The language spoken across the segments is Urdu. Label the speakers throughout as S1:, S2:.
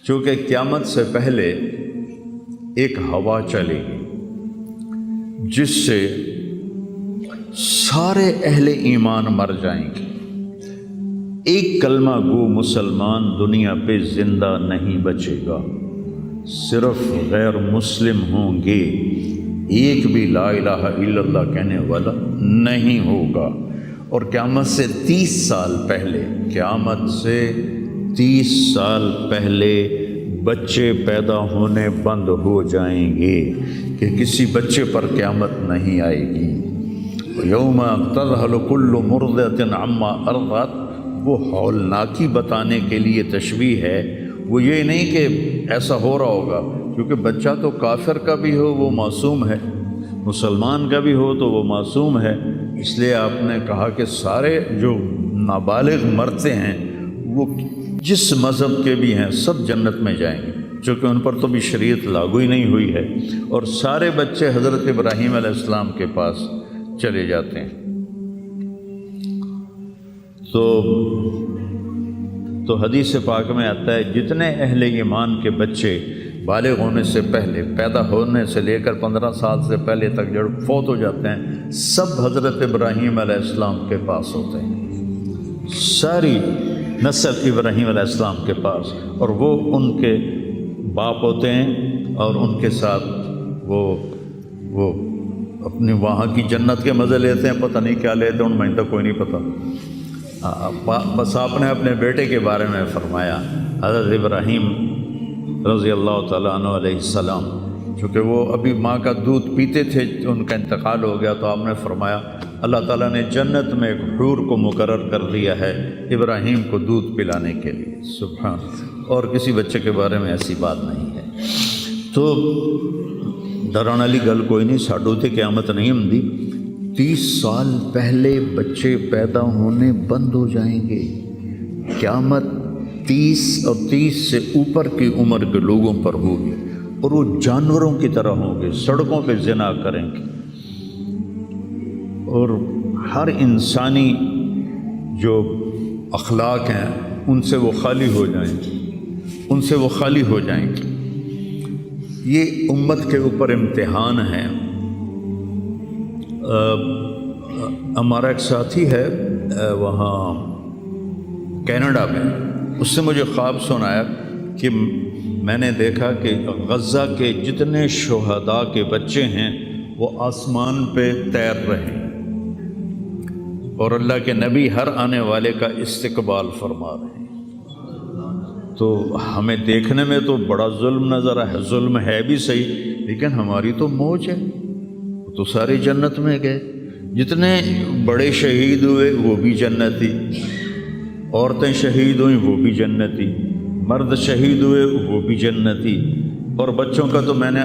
S1: چونکہ قیامت سے پہلے ایک ہوا چلے گی جس سے سارے اہل ایمان مر جائیں گے، ایک کلمہ گو مسلمان دنیا پہ زندہ نہیں بچے گا، صرف غیر مسلم ہوں گے، ایک بھی لا الہ الا اللہ کہنے والا نہیں ہوگا۔ اور قیامت سے 30 سال پہلے، قیامت سے 30 سال پہلے بچے پیدا ہونے بند ہو جائیں گے کہ کسی بچے پر قیامت نہیں آئے گی۔ یوم تذہل کل مرضعۃ عما ارضعت، وہ ہولناکی بتانے کے لیے تشبیہ ہے، وہ یہ نہیں کہ ایسا ہو رہا ہوگا، کیونکہ بچہ تو کافر کا بھی ہو وہ معصوم ہے، مسلمان کا بھی ہو تو وہ معصوم ہے، اس لیے آپ نے کہا کہ سارے جو نابالغ مرتے ہیں وہ جس مذہب کے بھی ہیں سب جنت میں جائیں گے، چونکہ ان پر تو بھی شریعت لاگو ہی نہیں ہوئی ہے، اور سارے بچے حضرت ابراہیم علیہ السلام کے پاس چلے جاتے ہیں۔ تو حدیث پاک میں آتا ہے جتنے اہل ایمان کے بچے بالغ ہونے سے پہلے، پیدا ہونے سے لے کر 15 سال سے پہلے تک جو فوت ہو جاتے ہیں، سب حضرت ابراہیم علیہ السلام کے پاس ہوتے ہیں، ساری نسل ابراہیم علیہ السلام کے پاس، اور وہ ان کے باپ ہوتے ہیں، اور ان کے ساتھ وہ اپنی وہاں کی جنت کے مزے لیتے ہیں، پتہ نہیں کیا لیتے ہیں، ان میں تو کوئی نہیں پتہ۔ بس آپ نے اپنے بیٹے کے بارے میں فرمایا، حضرت ابراہیم رضی اللہ تعالیٰ عنہ علیہ السلام، چونکہ وہ ابھی ماں کا دودھ پیتے تھے، ان کا انتقال ہو گیا، تو آپ نے فرمایا اللہ تعالیٰ نے جنت میں ایک حور کو مقرر کر دیا ہے ابراہیم کو دودھ پلانے کے لیے، سبحان، اور کسی بچے کے بارے میں ایسی بات نہیں ہے۔ تو ڈران والی گل کوئی نہیں، ساڈو تے قیامت نہیں ہوندی، 30 سال پہلے بچے پیدا ہونے بند ہو جائیں گے، قیامت 30 اور 30 سے اوپر کی عمر کے لوگوں پر ہوگی، اور وہ جانوروں کی طرح ہوں گے، سڑکوں پہ زنا کریں گے، اور ہر انسانی جو اخلاق ہیں ان سے وہ خالی ہو جائیں گے، ان سے وہ خالی ہو جائیں گے۔ یہ امت کے اوپر امتحان ہے۔ ہمارا ایک ساتھی ہے وہاں کینیڈا میں، اس سے مجھے خواب سنایا کہ میں نے دیکھا کہ غزہ کے جتنے شہداء کے بچے ہیں وہ آسمان پہ تیر رہے ہیں، اور اللہ کے نبی ہر آنے والے کا استقبال فرما رہے ہیں۔ تو ہمیں دیکھنے میں تو بڑا ظلم نظر ہے، ظلم ہے بھی صحیح، لیکن ہماری تو موج ہے، تو سارے جنت میں گئے، جتنے بڑے شہید ہوئے وہ بھی جنتی، عورتیں شہید ہوئیں وہ بھی جنتی، مرد شہید ہوئے وہ بھی جنتی، اور بچوں کا تو میں نے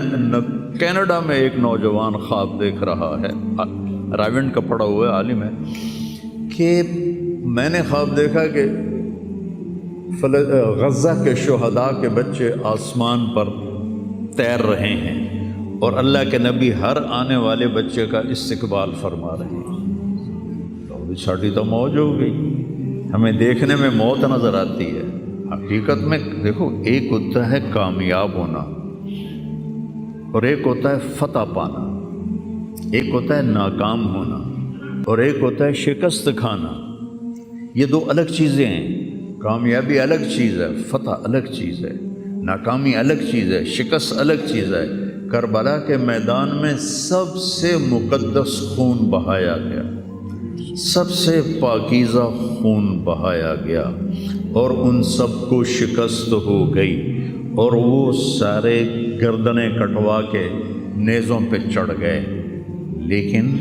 S1: کینیڈا میں ایک نوجوان خواب دیکھ رہا ہے، راونڈ کا پڑھا ہوا ہے، عالم ہے، کہ میں نے خواب دیکھا کہ غزہ کے شہداء کے بچے آسمان پر تیر رہے ہیں، اور اللہ کے نبی ہر آنے والے بچے کا استقبال فرما رہے ہیں۔ تو ابھی ساڑھی تو موج ہو گئی، ہمیں دیکھنے میں موت نظر آتی ہے، حقیقت میں دیکھو ایک ہوتا ہے کامیاب ہونا، اور ایک ہوتا ہے فتح پانا، ایک ہوتا ہے ناکام ہونا، اور ایک ہوتا ہے شکست کھانا۔ یہ دو الگ چیزیں ہیں، کامیابی الگ چیز ہے، فتح الگ چیز ہے، ناکامی الگ چیز ہے، شکست الگ چیز ہے۔ کربلا کے میدان میں سب سے مقدس خون بہایا گیا، سب سے پاکیزہ خون بہایا گیا، اور ان سب کو شکست ہو گئی، اور وہ سارے گردنیں کٹوا کے نیزوں پہ چڑھ گئے، لیکن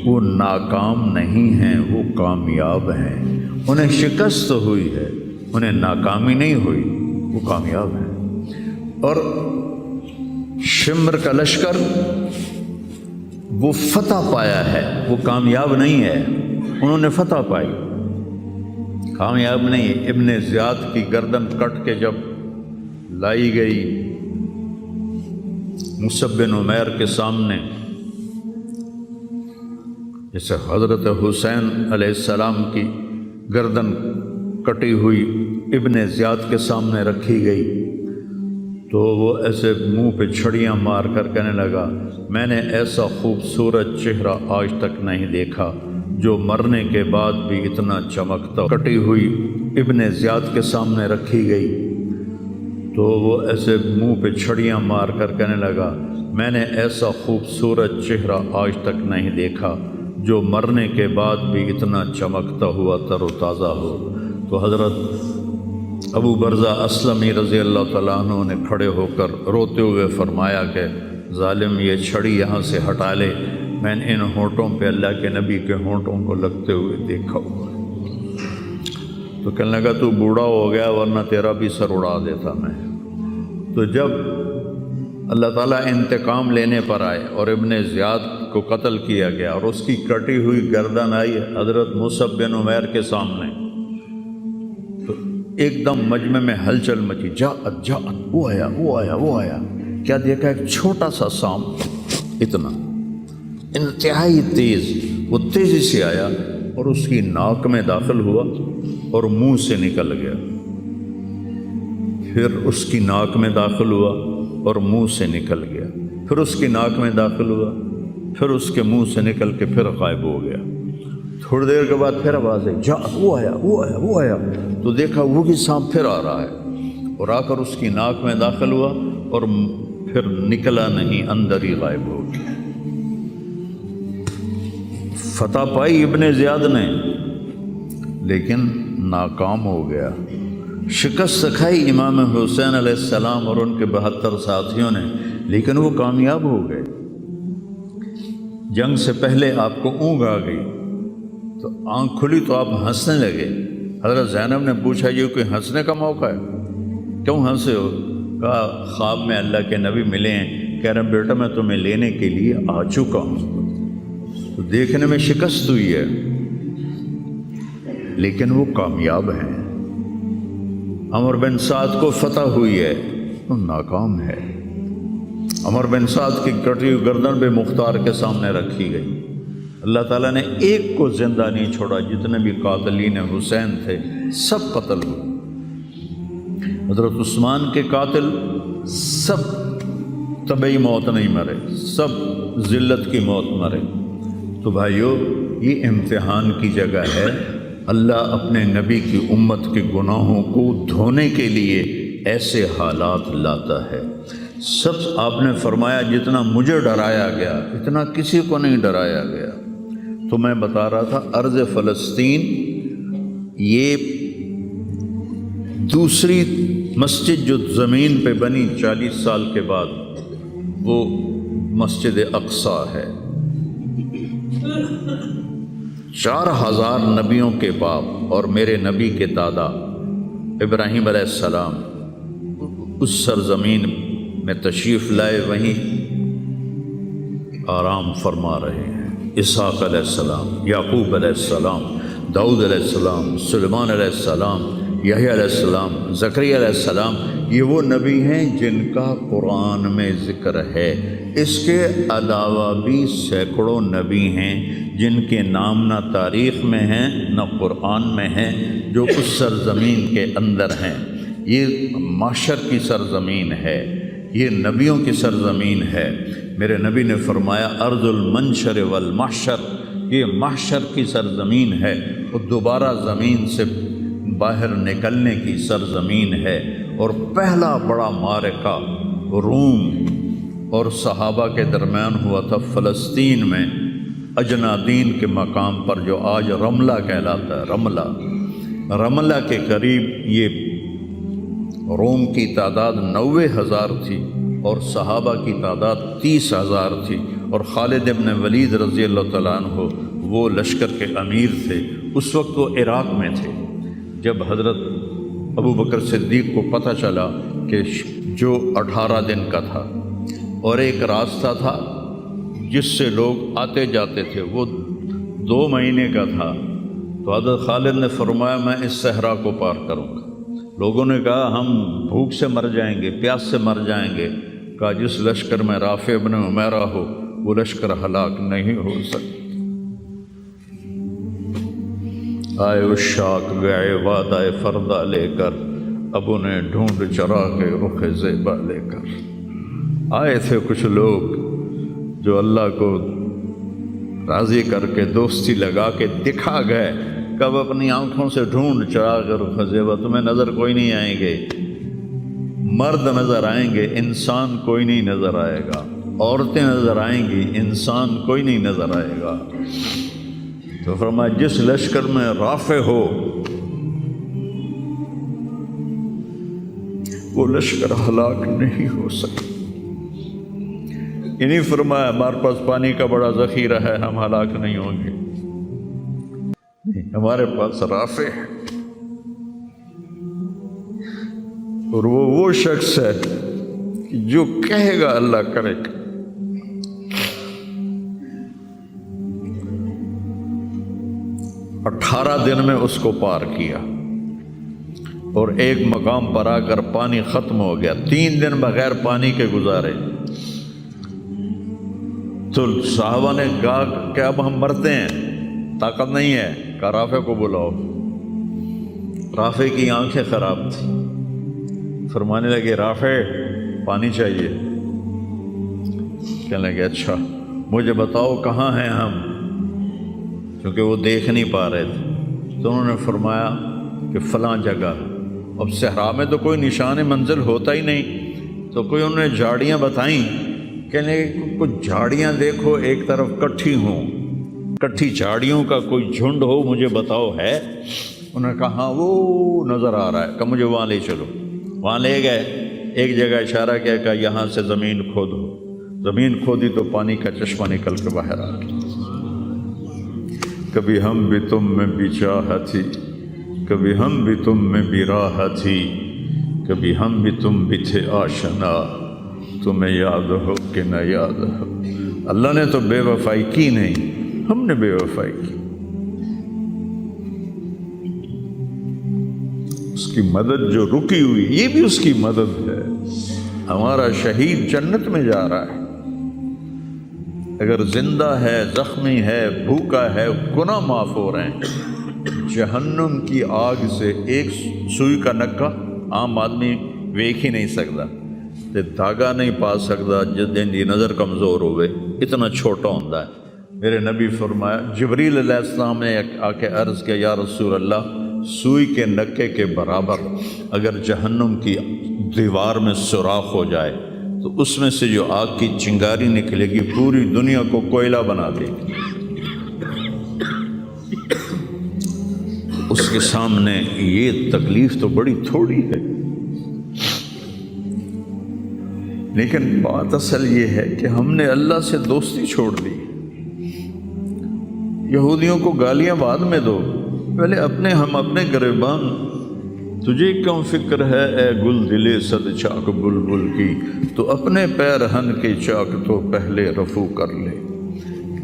S1: وہ ناکام نہیں ہیں، وہ کامیاب ہیں۔ انہیں شکست ہوئی ہے، انہیں ناکامی نہیں ہوئی، وہ کامیاب ہیں۔ اور شمر کا لشکر وہ فتح پایا ہے، وہ کامیاب نہیں ہے، انہوں نے فتح پائی، کامیاب نہیں۔ ابن زیاد کی گردن کٹ کے جب لائی گئی مصعب بن عمیر کے سامنے، جیسے حضرت حسین علیہ السلام کی گردن کٹی ہوئی ابن زیاد کے سامنے رکھی گئی تو وہ ایسے منہ پہ چھڑیاں مار کر کہنے لگا میں نے ایسا خوبصورت چہرہ آج تک نہیں دیکھا جو مرنے کے بعد بھی اتنا چمکتا۔ کٹی ہوئی ابن زیاد کے سامنے رکھی گئی تو وہ ایسے منہ پہ چھڑیاں مار کر کہنے لگا میں نے ایسا خوبصورت چہرہ آج تک نہیں دیکھا جو مرنے کے بعد بھی اتنا چمکتا ہوا تر و تازہ ہو۔ تو حضرت ابو برزہ اسلمی رضی اللہ تعالیٰ عنہ نے کھڑے ہو کر روتے ہوئے فرمایا کہ ظالم یہ چھڑی یہاں سے ہٹا لے، میں نے ان ہونٹوں پہ اللہ کے نبی کے ہونٹوں کو لگتے ہوئے دیکھا ہوا۔ تو کہنے لگا تو بوڑھا ہو گیا ورنہ تیرا بھی سر اڑا دیتا میں۔ تو جب اللہ تعالیٰ انتقام لینے پر آئے اور ابن زیاد کو قتل کیا گیا اور اس کی کٹی ہوئی گردن آئی حضرت مصعب بن عمیر کے سامنے، تو ایک دم مجمع میں ہلچل مچی، جاءت جاءت، وہ آیا وہ آیا وہ آیا۔ کیا دیکھا؟ ایک چھوٹا سا سانپ، اتنا انتہائی تیز، وہ تیزی سے آیا اور اس کی ناک میں داخل ہوا اور منہ سے نکل گیا، پھر اس کی ناک میں داخل ہوا اور منہ سے نکل گیا، پھر اس کی ناک میں داخل ہوا، پھر اس کے منہ سے نکل کے پھر غائب ہو گیا۔ تھوڑی دیر کے بعد پھر آواز آئی، جا وہ آیا وہ آیا وہ آیا۔ تو دیکھا وہی سانپ پھر آ رہا ہے اور آ کر اس کی ناک میں داخل ہوا اور پھر نکلا نہیں، اندر ہی غائب ہو گیا۔ فتح پائی ابن زیاد نے لیکن ناکام ہو گیا۔ شکست کھائی امام حسین علیہ السلام اور ان کے 72 ساتھیوں نے، لیکن وہ کامیاب ہو گئے۔ جنگ سے پہلے آپ کو اونگ آ گئی تو آنکھ کھلی تو آپ ہنسنے لگے۔ حضرت زینب نے پوچھا یہ کوئی ہنسنے کا موقع ہے، کیوں ہنسے ہو؟ کہا خواب میں اللہ کے نبی ملے ہیں، کہہ رہے بیٹا میں تمہیں لینے کے لیے آ چکا ہوں۔ تو دیکھنے میں شکست ہوئی ہے لیکن وہ کامیاب ہیں۔ عمر بن سعد کو فتح ہوئی ہے تو ناکام ہے۔ عمر بن سعد کی کٹی ہوئی گردن بے مختار کے سامنے رکھی گئی۔ اللہ تعالیٰ نے ایک کو زندہ نہیں چھوڑا، جتنے بھی قاتلین حسین تھے سب قتل ہوئے۔ حضرت عثمان کے قاتل سب طبعی موت نہیں مرے، سب ذلت کی موت مرے۔ تو بھائیو یہ امتحان کی جگہ ہے۔ اللہ اپنے نبی کی امت کے گناہوں کو دھونے کے لیے ایسے حالات لاتا ہے۔ سب آپ نے فرمایا جتنا مجھے ڈرایا گیا اتنا کسی کو نہیں ڈرایا گیا۔ تو میں بتا رہا تھا ارض فلسطین یہ دوسری مسجد جو زمین پہ بنی 40 سال کے بعد، وہ مسجد اقصیٰ ہے۔ 4000 نبیوں کے باپ اور میرے نبی کے دادا ابراہیم علیہ السلام اس سرزمین میں تشریف لائے، وہیں آرام فرما رہے ہیں۔ اسحاق علیہ السلام، یعقوب علیہ السلام، داؤد علیہ السلام، سلیمان علیہ السلام، یحییٰ علیہ السلام، زکریا علیہ السلام، یہ وہ نبی ہیں جن کا قرآن میں ذکر ہے۔ اس کے علاوہ بھی سینکڑوں نبی ہیں جن کے نام نہ تاریخ میں ہیں نہ قرآن میں ہیں، جو اس سرزمین کے اندر ہیں۔ یہ معشر کی سرزمین ہے، یہ نبیوں کی سرزمین ہے۔ میرے نبی نے فرمایا ارض المنشر والمحشر، یہ محشر کی سرزمین ہے اور دوبارہ زمین سے باہر نکلنے کی سرزمین ہے۔ اور پہلا بڑا معرکہ روم اور صحابہ کے درمیان ہوا تھا فلسطین میں، اجنادین کے مقام پر، جو آج رملہ کہلاتا ہے۔ رملہ کے قریب یہ روم کی تعداد 90,000 تھی اور صحابہ کی تعداد 30,000 تھی، اور خالد ابن ولید رضی اللہ تعالیٰ عنہ وہ لشکر کے امیر تھے۔ اس وقت وہ عراق میں تھے۔ جب حضرت ابو بکر صدیق کو پتہ چلا کہ جو 18 دن کا تھا اور ایک راستہ تھا جس سے لوگ آتے جاتے تھے وہ 2 مہینے کا تھا، تو حضرت خالد نے فرمایا میں اس صحرا کو پار کروں گا۔ لوگوں نے کہا ہم بھوک سے مر جائیں گے، پیاس سے مر جائیں گے۔ کہا جس لشکر میں رافع ابن عمیرہ ہو وہ لشکر ہلاک نہیں ہو سکتا۔ آئے اشاق گئے وعدہ فردہ لے کر، اب انہیں ڈھونڈ چرا کے رخ زیبا لے کر آئے تھے کچھ لوگ جو اللہ کو راضی کر کے دوستی لگا کے دکھا گئے، کب اپنی آنکھوں سے ڈھونڈ چرا کے رخ زیبا، تمہیں نظر کوئی نہیں آئیں گے، مرد نظر آئیں گے، انسان کوئی نہیں نظر آئے گا، عورتیں نظر آئیں گی، انسان کوئی نہیں نظر آئے گا۔ تو فرمایا جس لشکر میں رافع ہو وہ لشکر ہلاک نہیں ہو سکتا۔ انہیں فرمایا ہمارے پاس پانی کا بڑا ذخیرہ ہے، ہم ہلاک نہیں ہوں گے، نہیں، ہمارے پاس رافع ہے، اور وہ شخص ہے کہ جو کہے گا اللہ کرے گا۔ 18 دن میں اس کو پار کیا، اور ایک مقام پر آ کر پانی ختم ہو گیا، 3 دن بغیر پانی کے گزارے۔ تو صحابہ نے کہا کہ اب ہم مرتے ہیں، طاقت نہیں ہے، کہا رافع کو بلاؤ۔ رافع کی آنکھیں خراب تھیں، فرمانے لگے رافع پانی چاہیے، کہنے لگے اچھا مجھے بتاؤ کہاں ہیں ہم، کیونکہ وہ دیکھ نہیں پا رہے تھے۔ تو انہوں نے فرمایا کہ فلاں جگہ۔ اب صحرا میں تو کوئی نشان منزل ہوتا ہی نہیں، تو کوئی انہوں نے جھاڑیاں بتائیں، کہنے لگے کچھ جھاڑیاں دیکھو ایک طرف کٹھی ہوں، کٹھی جھاڑیوں کا کوئی جھنڈ ہو، مجھے بتاؤ ہے؟ انہوں نے کہا ہاں وہ نظر آ رہا ہے، کہ مجھے وہاں لے چلو۔ وہاں لے گئے، ایک جگہ اشارہ کیا کہ یہاں سے زمین کھودو، زمین کھودی تو پانی کا چشمہ نکل کے باہر آ گیا۔ کبھی ہم بھی تم میں بھی چاہ تھی، کبھی ہم بھی تم میں بھی راہ تھی، کبھی ہم بھی تم بھی تھے آشنا، تمہیں یاد ہو کہ نہ یاد ہو۔ اللہ نے تو بے وفائی کی نہیں، ہم نے بے وفائی کی۔ اس کی مدد جو رکی ہوئی، یہ بھی اس کی مدد ہے۔ ہمارا شہید جنت میں جا رہا ہے، اگر زندہ ہے، زخمی ہے، بھوکا ہے، گناہ معاف ہو رہے ہیں۔ جہنم کی آگ سے ایک سوئی کا نکا عام آدمی ویکھ ہی نہیں سکتا، تے دھاگا نہیں پا سکتا، جس دن دی نظر کمزور ہوئے، اتنا چھوٹا ہوتا ہے۔ میرے نبی فرمایا، جبریل علیہ السلام نے آ کے عرض کیا یا رسول اللہ، سوئی کے نکے کے برابر اگر جہنم کی دیوار میں سوراخ ہو جائے تو اس میں سے جو آگ کی چنگاری نکلے گی پوری دنیا کو کوئلہ بنا دے گی۔ اس کے سامنے یہ تکلیف تو بڑی تھوڑی ہے، لیکن بات اصل یہ ہے کہ ہم نے اللہ سے دوستی چھوڑ دی۔ یہودیوں کو گالیاں بعد میں دو، پہلے ہم اپنے گریبان۔ تجھے کیوں فکر ہے اے گل دلے صد چاک بلبل کی، تو اپنے پیرہن کے چاک تو پہلے رفو کر لے۔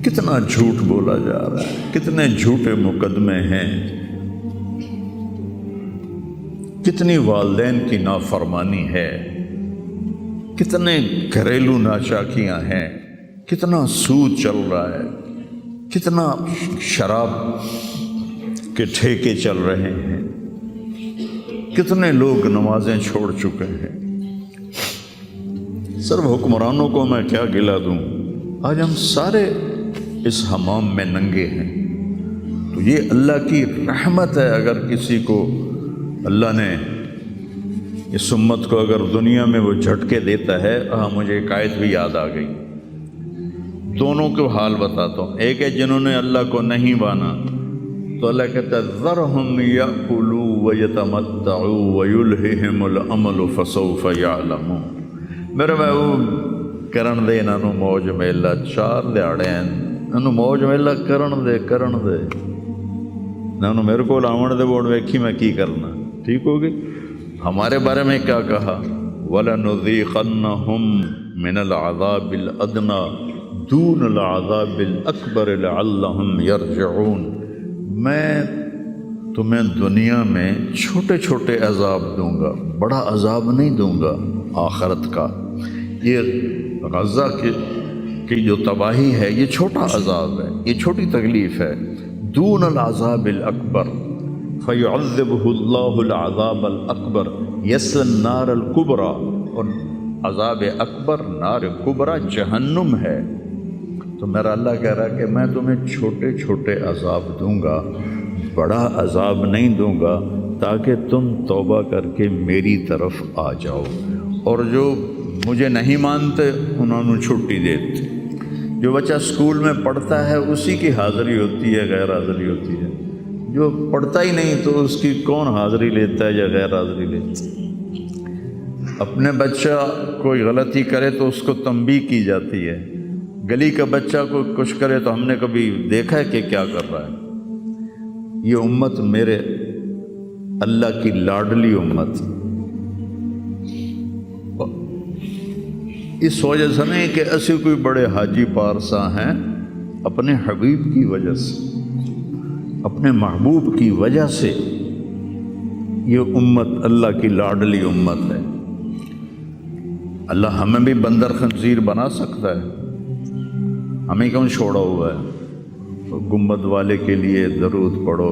S1: کتنا جھوٹ بولا جا رہا ہے، کتنے جھوٹے مقدمے ہیں، کتنی والدین کی نافرمانی ہے، کتنے گھریلو ناچاکیاں ہیں، کتنا سود چل رہا ہے، کتنا شراب کے ٹھیکے چل رہے ہیں، کتنے لوگ نمازیں چھوڑ چکے ہیں۔ صرف حکمرانوں کو میں کیا گلہ دوں، آج ہم سارے اس حمام میں ننگے ہیں۔ تو یہ اللہ کی رحمت ہے، اگر کسی کو اللہ نے اس امت کو اگر دنیا میں وہ جھٹکے دیتا ہے۔ مجھے ایک آیت بھی یاد آ گئی، دونوں کو حال بتاتا ہوں۔ ایک ہے جنہوں نے اللہ کو نہیں مانا، تو اللہ کہتا ہے ذرہم یأکلوا ویتمتعوا ویلہہم الامل فسوف یعلمون۔ میرے محبوب کرن دے انہوں موج میلہ، 4 دیہڑے ہیں انہوں موج میلہ کرن دے انہوں میرے کو آون دے بوڑ ویکھی میں کی کرنا، ٹھیک ہوگی۔ ہمارے بارے میں کیا کہا، وَلَنُذِيقَنَّهُم مِّنَ الْعَذَابِ الْأَدْنَىٰ دُونَ الْعَذَابِ الْأَكْبَرِ لَعَلَّهُمْ يَرْجِعُونَ۔ میں تمہیں دنیا میں چھوٹے چھوٹے عذاب دوں گا، بڑا عذاب نہیں دوں گا آخرت کا۔ یہ غزہ کی جو تباہی ہے یہ چھوٹا عذاب ہے، یہ چھوٹی تکلیف ہے۔ دون العذاب الاکبر فیعذبہ اللہ العذاب الاکبر، یصلی النار الکبریٰ، اور عذاب اکبر نار کبریٰ جہنم ہے۔ تو میرا اللہ کہہ رہا ہے کہ میں تمہیں چھوٹے چھوٹے عذاب دوں گا، بڑا عذاب نہیں دوں گا، تاکہ تم توبہ کر کے میری طرف آ جاؤ، اور جو مجھے نہیں مانتے انہوں نے چھٹی دیتی۔ جو بچہ اسکول میں پڑھتا ہے اسی کی حاضری ہوتی ہے، غیر حاضری ہوتی ہے۔ جو پڑھتا ہی نہیں تو اس کی کون حاضری لیتا ہے یا غیر حاضری لیتا ہے؟ اپنے بچہ کوئی غلطی کرے تو اس کو تنبیہ کی جاتی ہے، گلی کا بچہ کوئی کچھ کرے تو ہم نے کبھی دیکھا ہے کہ کیا کر رہا ہے؟ یہ امت میرے اللہ کی لاڈلی امت، اس وجہ سے نہیں کہ ایسے کوئی بڑے حاجی پارسا ہیں، اپنے حبیب کی وجہ سے، اپنے محبوب کی وجہ سے یہ امت اللہ کی لاڈلی امت ہے۔ اللہ ہمیں بھی بندر خنزیر بنا سکتا ہے، ہمیں کیوں چھوڑا ہوا ہے؟ گنبد والے کے لیے درود پڑھو،